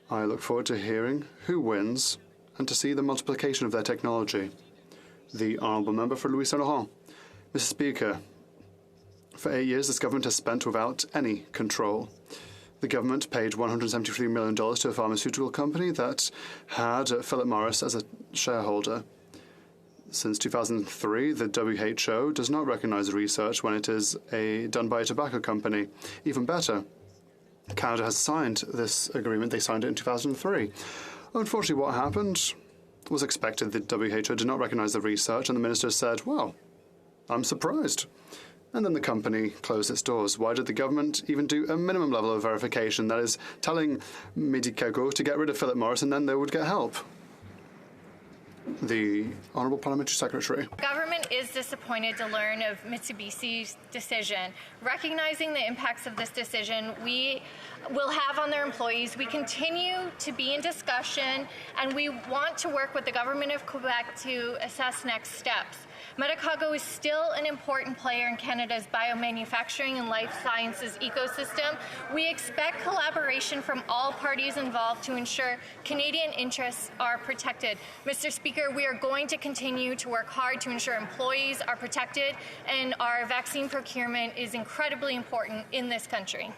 I look forward to hearing who wins and to see the multiplication of their technology. The Honourable Member for Louis Saint-Laurent. Mr. Speaker, for 8 years this government has spent without any control. The government paid $173 million to a pharmaceutical company that had Philip Morris as a shareholder. Since 2003, the WHO does not recognize research when it is done by a tobacco company. Even better, Canada has signed this agreement. They signed it in 2003. Unfortunately, what happened was expected. The WHO did not recognize the research, and the minister said, well, I'm surprised. And then the company closed its doors. Why did the government even do a minimum level of verification? That is, telling Medicago to get rid of Philip Morris and then they would get help. The Honourable Parliamentary Secretary. Government is disappointed to learn of Mitsubishi's decision. Recognizing the impacts of this decision we will have on their employees, we continue to be in discussion and we want to work with the Government of Quebec to assess next steps. Medicago is still an important player in Canada's biomanufacturing and life sciences ecosystem. We expect collaboration from all parties involved to ensure Canadian interests are protected. Mr. Speaker, we are going to continue to work hard to ensure employees are protected, and our vaccine procurement is incredibly important in this country.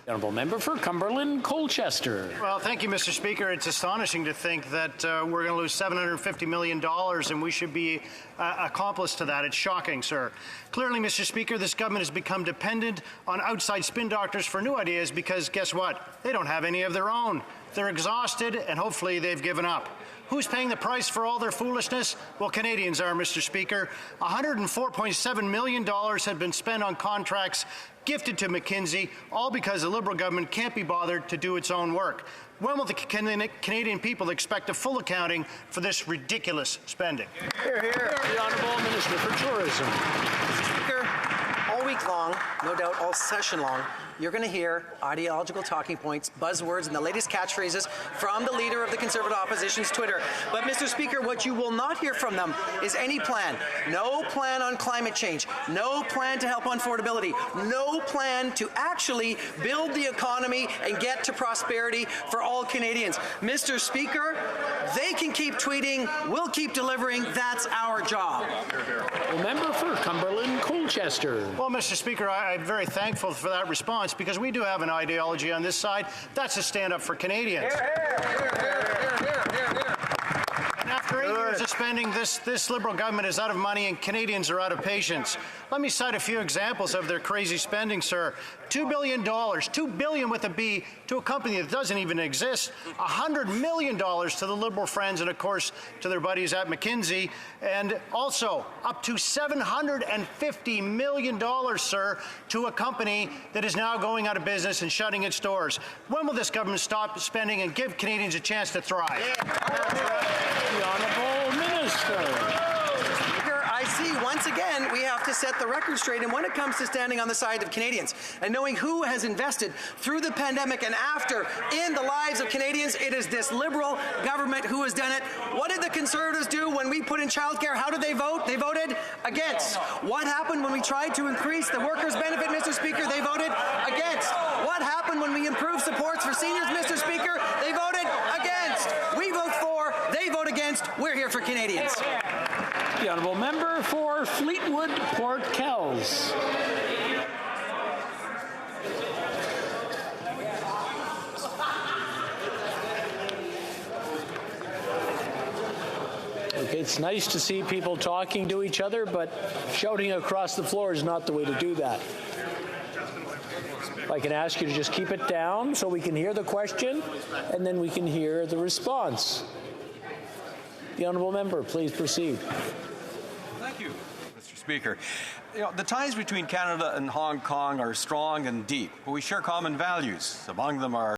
Honourable Member for Cumberland Colchester. Well, thank you, Mr. Speaker. It's astonishing to think that we're going to lose $750 million and we should be accomplice to that. It's shocking, sir. Clearly, Mr. Speaker, this government has become dependent on outside spin doctors for new ideas because, guess what? They don't have any of their own. They're exhausted and hopefully they've given up. Who's paying the price for all their foolishness? Well, Canadians are, Mr. Speaker. $104.7 million have been spent on contracts gifted to McKinsey, all because the Liberal government can't be bothered to do its own work. When will the Canadian people expect a full accounting for this ridiculous spending? Hear, hear. The Honourable Minister for Tourism. Mr. Speaker, all week long, no doubt all session long, you're going to hear ideological talking points, buzzwords, and the latest catchphrases from the leader of the Conservative opposition's Twitter. But, Mr. Speaker, what you will not hear from them is any plan. No plan on climate change. No plan to help on affordability. No plan to actually build the economy and get to prosperity for all Canadians. Mr. Speaker, they can keep tweeting. We'll keep delivering. That's our job. The member for Cumberland Colchester. Well, Mr. Speaker, I'm very thankful for that response because we do have an ideology on this side. That's to stand up for Canadians. And after 8 years of spending, this Liberal government is out of money and Canadians are out of patience. Let me cite a few examples of their crazy spending, sir. $2 billion, $2 billion with a B, to a company that doesn't even exist. $100 million to the Liberal friends and, of course, to their buddies at McKinsey. And also up to $750 million, sir, to a company that is now going out of business and shutting its doors. When will this government stop spending and give Canadians a chance to thrive? The Honourable Minister. I see once again we have to set the record straight, and when it comes to standing on the side of Canadians and knowing who has invested through the pandemic and after in the lives of Canadians, it is this Liberal government who has done it. What did the Conservatives do when we put in childcare? How did they vote? They voted against. What happened when we tried to increase the workers' benefit, Mr. Speaker? They voted against. What happened when we improved supports for seniors, Mr. Speaker? They voted against. We vote for, they vote against. We're here for Canadians. The Honourable Member for Fleetwood Port Kells. Okay, it's nice to see people talking to each other, but shouting across the floor is not the way to do that. If I can ask you to just keep it down so we can hear the question and then we can hear the response. The Honourable Member, please proceed. Thank you, Mr. Speaker. You know, the ties between Canada and Hong Kong are strong and deep, but we share common values. Among them are